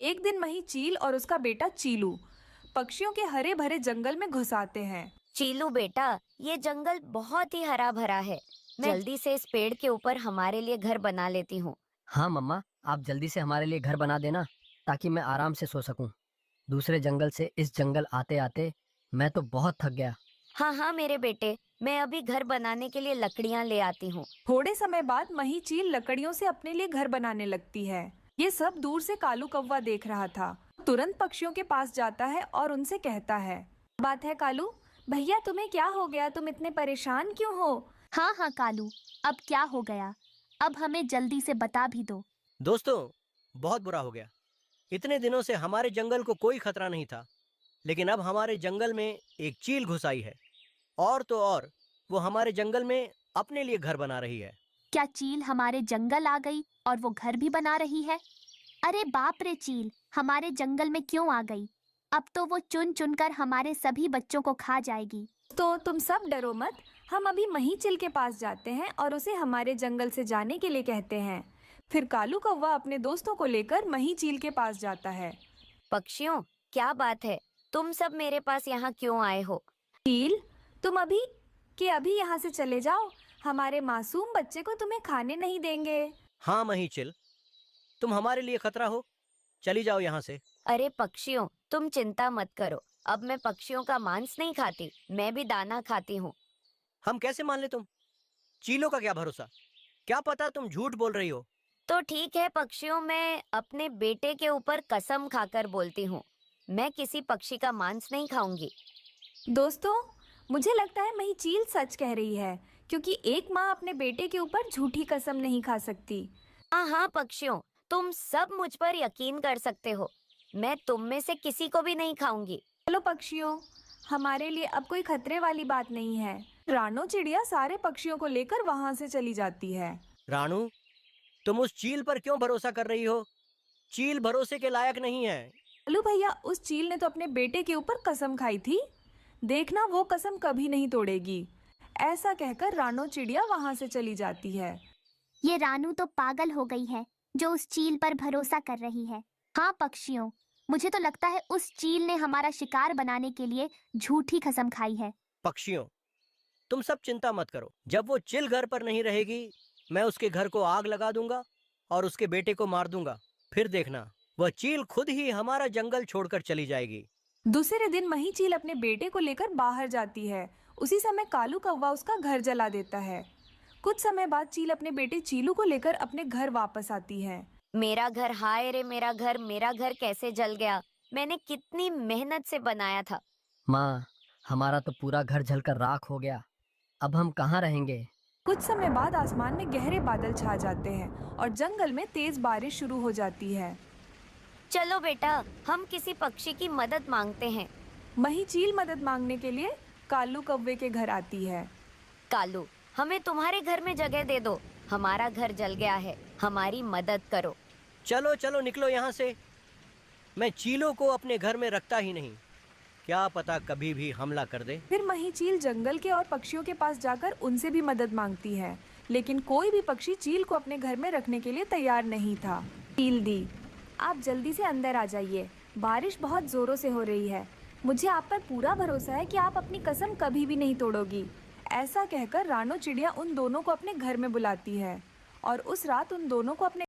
एक दिन मही चील और उसका बेटा चीलू पक्षियों के हरे भरे जंगल में घुस आते हैं। चीलू बेटा, ये जंगल बहुत ही हरा भरा है। मैं जल्दी से इस पेड़ के ऊपर हमारे लिए घर बना लेती हूँ। हाँ मम्मा, आप जल्दी से हमारे लिए घर बना देना ताकि मैं आराम से सो सकूं। दूसरे जंगल से इस जंगल आते आते मैं तो बहुत थक गया। हाँ हाँ मेरे बेटे, मैं अभी घर बनाने के लिए लकड़ियाँ ले आती हूँ। थोड़े समय बाद मही चील लकड़ियों से अपने लिए घर बनाने लगती है। ये सब दूर से कालू कौवा देख रहा था। तुरंत पक्षियों के पास जाता है और उनसे कहता है, बात है कालू भैया, तुम्हें क्या हो गया? तुम इतने परेशान क्यों हो? हाँ हाँ कालू, अब क्या हो गया? अब हमें जल्दी से बता भी दो। दोस्तों, बहुत बुरा हो गया। इतने दिनों से हमारे जंगल को कोई खतरा नहीं था, लेकिन अब हमारे जंगल में एक चील घुस आई है। और तो और वो हमारे जंगल में अपने लिए घर बना रही है। क्या चील हमारे जंगल आ गई और वो घर भी बना रही है? अरे बाप रे, चील हमारे जंगल में क्यों आ गई? अब तो वो चुन चुन कर हमारे सभी बच्चों को खा जाएगी। तो तुम सब डरो मत, हम अभी मही चील के पास जाते हैं और उसे हमारे जंगल से जाने के लिए कहते हैं। फिर कालू कौवा अपने दोस्तों को लेकर मही चील के पास जाता है। पक्षियों, क्या बात है? तुम सब मेरे पास यहाँ क्यों आए हो? चील, तुम अभी यहाँ से चले जाओ, हमारे मासूम बच्चे को तुम्हें खाने नहीं देंगे। हाँ मही चिल, तुम हमारे लिए खतरा हो, चली जाओ यहाँ से। अरे पक्षियों, तुम चिंता मत करो। अब मैं पक्षियों का मांस नहीं खाती, मैं भी दाना खाती हूँ। हम कैसे मान ले? तुम चीलों का क्या भरोसा? क्या पता तुम झूठ बोल रही हो। तो ठीक है पक्षियों, मैं अपने बेटे के ऊपर कसम खाकर बोलती हूँ, मैं किसी पक्षी का मांस नहीं खाऊंगी। दोस्तों, मुझे लगता है मही चील सच कह रही है, क्योंकि एक माँ अपने बेटे के ऊपर झूठी कसम नहीं खा सकती। हाँ हाँ पक्षियों, तुम सब मुझ पर यकीन कर सकते हो, मैं तुम में से किसी को भी नहीं खाऊंगी। चलो पक्षियों, हमारे लिए अब कोई खतरे वाली बात नहीं है। रानो चिड़िया सारे पक्षियों को लेकर वहां से चली जाती है। रानू, तुम उस चील पर क्यों भरोसा कर रही हो? चील भरोसे के लायक नहीं है। कालू भैया, उस चील ने तो अपने बेटे के ऊपर कसम खाई थी, देखना वो कसम कभी नहीं तोड़ेगी। ऐसा कहकर रानो चिड़िया वहां से चली जाती है। ये रानू तो पागल हो गई है जो उस चील पर भरोसा कर रही है। हाँ पक्षियों, मुझे तो लगता है उस चील ने हमारा शिकार बनाने के लिए झूठी कसम खाई है। पक्षियों, तुम सब चिंता मत करो। जब वो चिल घर पर नहीं रहेगी, मैं उसके घर को आग लगा दूंगा और उसके बेटे को मार दूंगा। फिर देखना, वह चील खुद ही हमारा जंगल छोड़कर चली जाएगी। दूसरे दिन मही चील अपने बेटे को लेकर बाहर जाती है। उसी समय कालू कौवा उसका घर जला देता है। कुछ समय बाद चील अपने बेटे चीलू को लेकर अपने घर वापस आती है। मेरा घर, हाय रे मेरा घर कैसे जल गया? मैंने कितनी मेहनत से बनाया था। माँ, हमारा तो पूरा घर जलकर राख हो गया। अब हम कहाँ रहेंगे? कुछ समय बाद आसमान में गहरे बादल छा जाते हैं और जंगल में तेज बारिश शुरू हो जाती है। चलो बेटा, हम किसी पक्षी की मदद मांगते हैं। मही चील मदद मांगने के लिए कालू कौवे के घर आती है। कालू, हमें तुम्हारे घर में जगह दे दो, हमारा घर जल गया है, हमारी मदद करो। चलो चलो, निकलो यहाँ से। मैं चीलों को अपने घर में रखता ही नहीं, क्या पता कभी भी हमला कर दे। फिर मही चील जंगल के और पक्षियों के पास जाकर उनसे भी मदद मांगती है, लेकिन कोई भी पक्षी चील को अपने घर में रखने के लिए तैयार नहीं था। चील दी, आप जल्दी से अंदर आ जाइए, बारिश बहुत जोरों से हो रही है। मुझे आप पर पूरा भरोसा है कि आप अपनी कसम कभी भी नहीं तोड़ोगी। ऐसा कहकर रानो चिड़िया उन दोनों को अपने घर में बुलाती है और उस रात उन दोनों को अपने